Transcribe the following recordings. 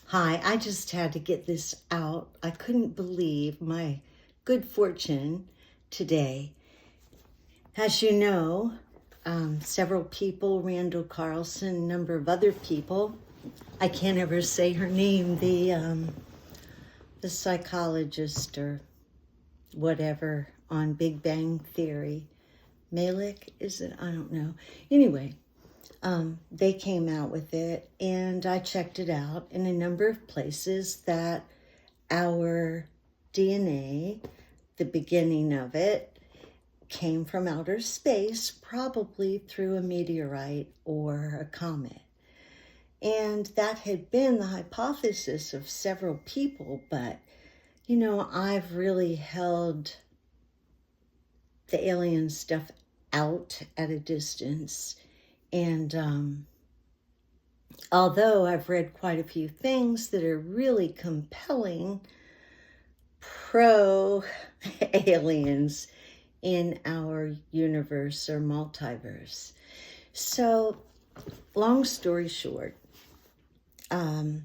Hi, I just had to get this out. I couldn't believe my good fortune today. As you know, several people, Randall Carlson, a number of other people, I can't ever say her name, the psychologist or whatever on Big Bang Theory. Malik, is it? I don't know. Anyway, they came out with it, and I checked it out in a number of places that our DNA, the beginning of it, came from outer space, probably through a meteorite or a comet. And that had been the hypothesis of several people, but, I've really held the alien stuff out at a distance. And although I've read quite a few things that are really compelling pro-aliens in our universe or multiverse. So, long story short, I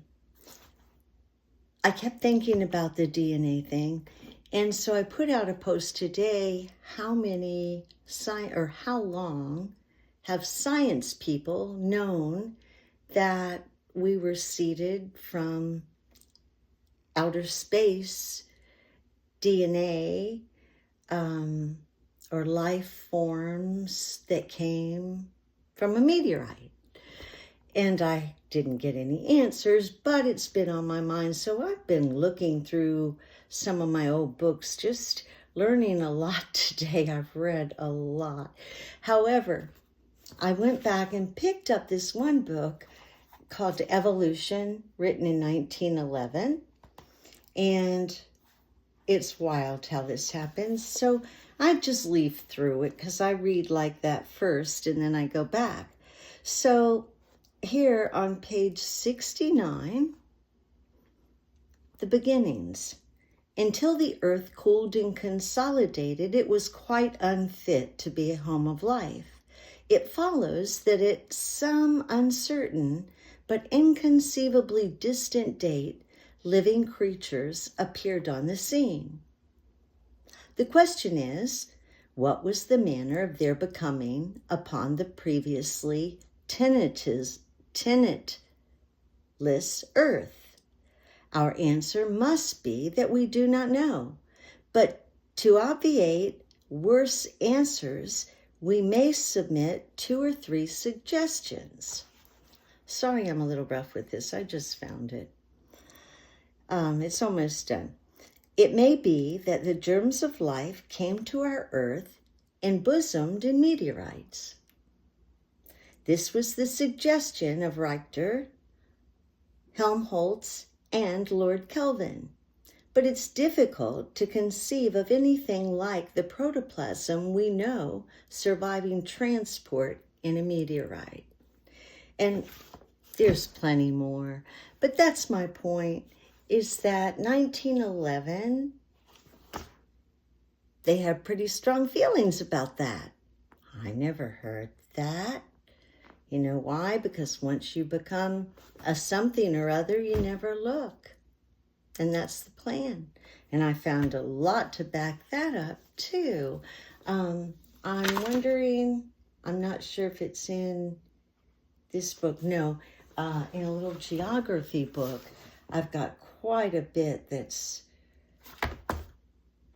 kept thinking about the DNA thing. And so I put out a post today, how long have science people known that we were seeded from outer space DNA or life forms that came from a meteorite? And I didn't get any answers, but it's been on my mind. So I've been looking through some of my old books, just learning a lot today. I've read a lot. However, I went back and picked up this one book called Evolution, written in 1911. And it's wild how this happens. So I just leafed through it because I read like that first and then I go back. So here on page 69, the beginnings. Until the earth cooled and consolidated, it was quite unfit to be a home of life. It follows that at some uncertain but inconceivably distant date, living creatures appeared on the scene. The question is, what was the manner of their becoming upon the previously tenantless earth? Our answer must be that we do not know, but to obviate worse answers, we may submit 2 or 3 suggestions. Sorry, I'm a little rough with this. I just found it. It's almost done. It may be that the germs of life came to our earth embosomed in meteorites. This was the suggestion of Richter, Helmholtz, and Lord Kelvin. But it's difficult to conceive of anything like the protoplasm we know surviving transport in a meteorite. And there's plenty more. But that's my point, is that 1911, they had pretty strong feelings about that. I never heard that. You know why? Because once you become a something or other, you never look. And that's the plan. And I found a lot to back that up, too. I'm wondering, I'm not sure if it's in this book. No, in a little geography book, I've got quite a bit that's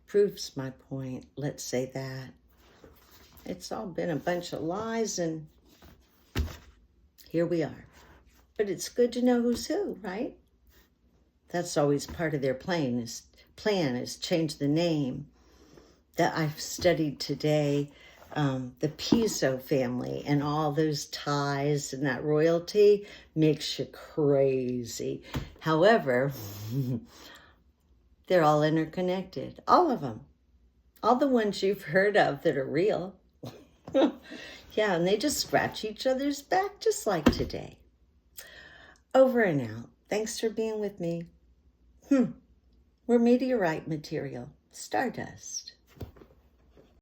proves my point. Let's say that. It's all been a bunch of lies, and here we are. But it's good to know who's who, right? That's always part of their plan is change the name. That I've studied today, the Piso family and all those ties and that royalty makes you crazy. However, they're all interconnected, all of them. All the ones you've heard of that are real. Yeah, and they just scratch each other's back just like today. Over and out. Thanks for being with me. We're meteorite material, stardust.